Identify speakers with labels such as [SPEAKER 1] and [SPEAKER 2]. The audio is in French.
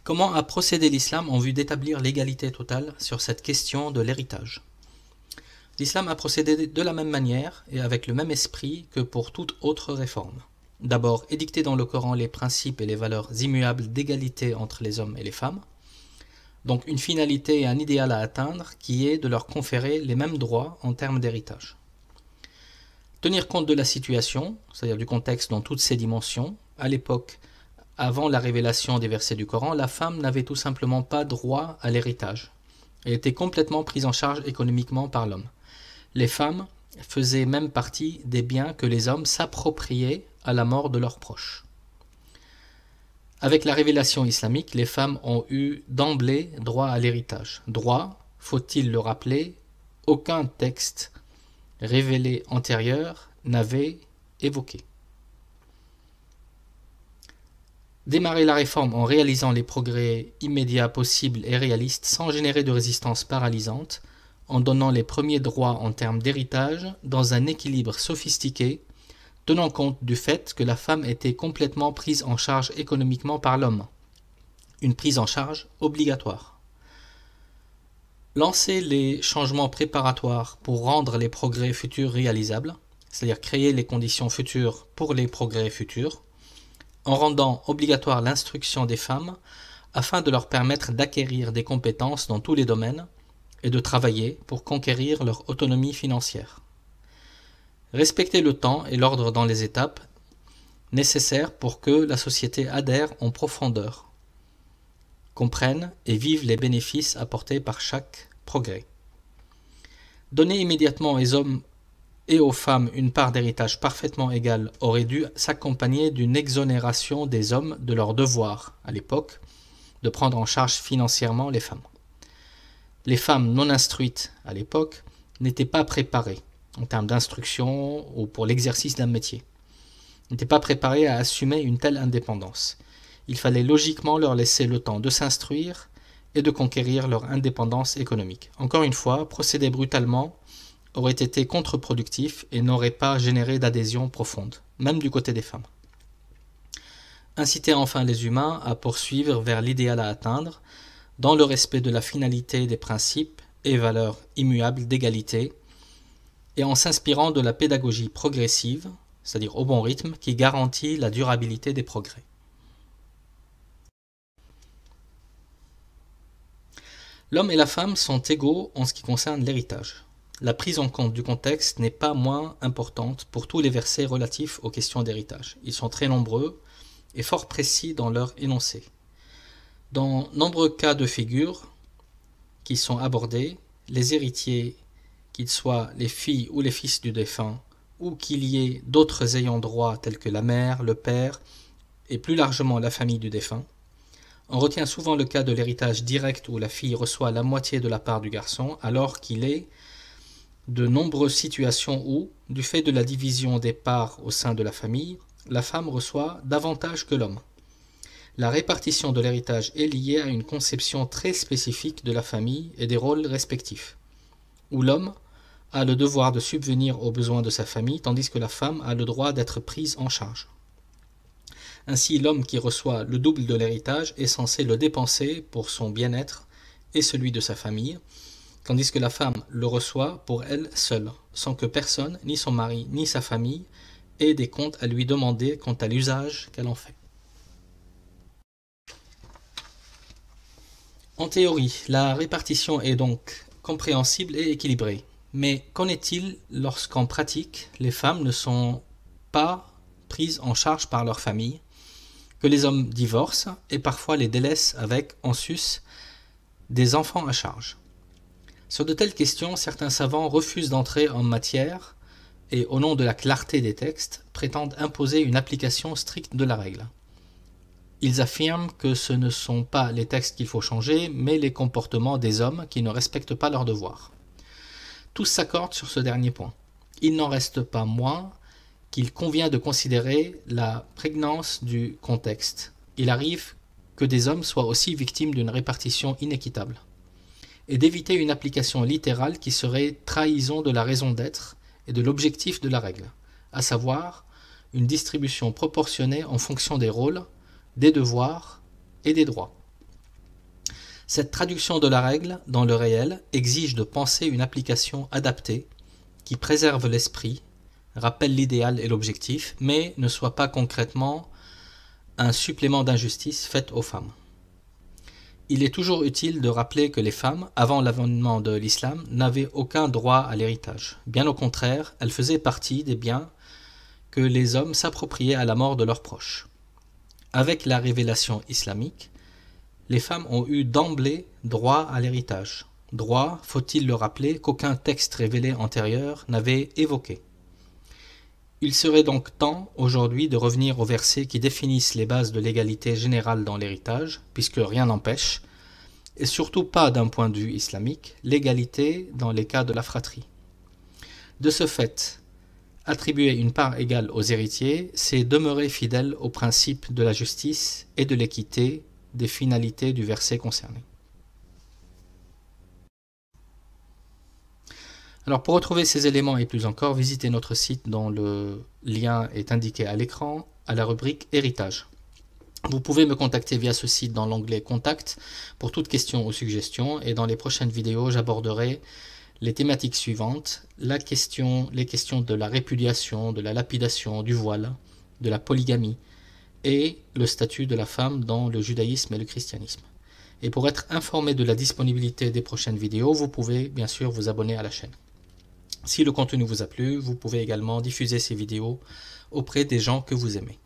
[SPEAKER 1] Comment a procédé l'islam en vue d'établir l'égalité totale sur cette question de l'héritage? L'islam a procédé de la même manière et avec le même esprit que pour toute autre réforme. D'abord, édicter dans le Coran les principes et les valeurs immuables d'égalité entre les hommes et les femmes, donc une finalité et un idéal à atteindre qui est de leur conférer les mêmes droits en termes d'héritage. Tenir compte de la situation, c'est-à-dire du contexte dans toutes ses dimensions. À l'époque, avant la révélation des versets du Coran, la femme n'avait tout simplement pas droit à l'héritage. Elle était complètement prise en charge économiquement par l'homme. Les femmes faisaient même partie des biens que les hommes s'appropriaient à la mort de leurs proches. Avec la révélation islamique, les femmes ont eu d'emblée droit à l'héritage. Droit, faut-il le rappeler, aucun texte révélé antérieur n'avait évoqué. Démarrer la réforme en réalisant les progrès immédiats possibles et réalistes sans générer de résistance paralysante, en donnant les premiers droits en termes d'héritage dans un équilibre sophistiqué, tenant compte du fait que la femme était complètement prise en charge économiquement par l'homme. Une prise en charge obligatoire. Lancer les changements préparatoires pour rendre les progrès futurs réalisables, c'est-à-dire créer les conditions futures pour les progrès futurs, en rendant obligatoire l'instruction des femmes afin de leur permettre d'acquérir des compétences dans tous les domaines et de travailler pour conquérir leur autonomie financière. Respecter le temps et l'ordre dans les étapes nécessaires pour que la société adhère en profondeur, comprenne et vive les bénéfices apportés par chaque progrès. Donner immédiatement aux hommes et aux femmes une part d'héritage parfaitement égale aurait dû s'accompagner d'une exonération des hommes de leur devoir, à l'époque, de prendre en charge financièrement les femmes. Les femmes non instruites, à l'époque, n'étaient pas préparées en termes d'instruction ou pour l'exercice d'un métier. N'étaient pas préparées à assumer une telle indépendance. Il fallait logiquement leur laisser le temps de s'instruire et de conquérir leur indépendance économique. Encore une fois, procéder brutalement aurait été contre-productif et n'aurait pas généré d'adhésion profonde, même du côté des femmes. Inciter enfin les humains à poursuivre vers l'idéal à atteindre, dans le respect de la finalité des principes et valeurs immuables d'égalité, et en s'inspirant de la pédagogie progressive, c'est-à-dire au bon rythme, qui garantit la durabilité des progrès. L'homme et la femme sont égaux en ce qui concerne l'héritage. La prise en compte du contexte n'est pas moins importante pour tous les versets relatifs aux questions d'héritage. Ils sont très nombreux et fort précis dans leur énoncé. Dans nombreux cas de figure qui sont abordés, les héritiers, qu'ils soient les filles ou les fils du défunt, ou qu'il y ait d'autres ayants droit tels que la mère, le père, et plus largement la famille du défunt, on retient souvent le cas de l'héritage direct où la fille reçoit la moitié de la part du garçon, alors qu'il est de nombreuses situations où, du fait de la division des parts au sein de la famille, la femme reçoit davantage que l'homme. La répartition de l'héritage est liée à une conception très spécifique de la famille et des rôles respectifs, où l'homme a le devoir de subvenir aux besoins de sa famille, tandis que la femme a le droit d'être prise en charge. Ainsi, l'homme qui reçoit le double de l'héritage est censé le dépenser pour son bien-être et celui de sa famille, tandis que la femme le reçoit pour elle seule, sans que personne, ni son mari, ni sa famille, ait des comptes à lui demander quant à l'usage qu'elle en fait. En théorie, la répartition est donc compréhensible et équilibrée. Mais qu'en est-il lorsqu'en pratique, les femmes ne sont pas prises en charge par leur famille, que les hommes divorcent et parfois les délaissent avec, en sus, des enfants à charge? Sur de telles questions, certains savants refusent d'entrer en matière et, au nom de la clarté des textes, prétendent imposer une application stricte de la règle. Ils affirment que ce ne sont pas les textes qu'il faut changer, mais les comportements des hommes qui ne respectent pas leurs devoirs. Tous s'accordent sur ce dernier point. Il n'en reste pas moins qu'il convient de considérer la prégnance du contexte. Il arrive que des hommes soient aussi victimes d'une répartition inéquitable, et d'éviter une application littérale qui serait trahison de la raison d'être et de l'objectif de la règle, à savoir une distribution proportionnée en fonction des rôles, des devoirs et des droits. Cette traduction de la règle dans le réel exige de penser une application adaptée qui préserve l'esprit, rappelle l'idéal et l'objectif, mais ne soit pas concrètement un supplément d'injustice faite aux femmes. Il est toujours utile de rappeler que les femmes, avant l'avènement de l'islam, n'avaient aucun droit à l'héritage. Bien au contraire, elles faisaient partie des biens que les hommes s'appropriaient à la mort de leurs proches. Avec la révélation islamique, les femmes ont eu d'emblée droit à l'héritage. Droit, faut-il le rappeler, qu'aucun texte révélé antérieur n'avait évoqué. Il serait donc temps aujourd'hui de revenir aux versets qui définissent les bases de l'égalité générale dans l'héritage, puisque rien n'empêche, et surtout pas d'un point de vue islamique, l'égalité dans les cas de la fratrie. De ce fait, attribuer une part égale aux héritiers, c'est demeurer fidèle au principe de la justice et de l'équité des finalités du verset concerné. Alors pour retrouver ces éléments et plus encore, visitez notre site dont le lien est indiqué à l'écran, à la rubrique Héritage. Vous pouvez me contacter via ce site dans l'onglet Contact pour toute question ou suggestion, et dans les prochaines vidéos, j'aborderai les thématiques suivantes, les questions de la répudiation, de la lapidation, du voile, de la polygamie et le statut de la femme dans le judaïsme et le christianisme. Et pour être informé de la disponibilité des prochaines vidéos, vous pouvez bien sûr vous abonner à la chaîne. Si le contenu vous a plu, vous pouvez également diffuser ces vidéos auprès des gens que vous aimez.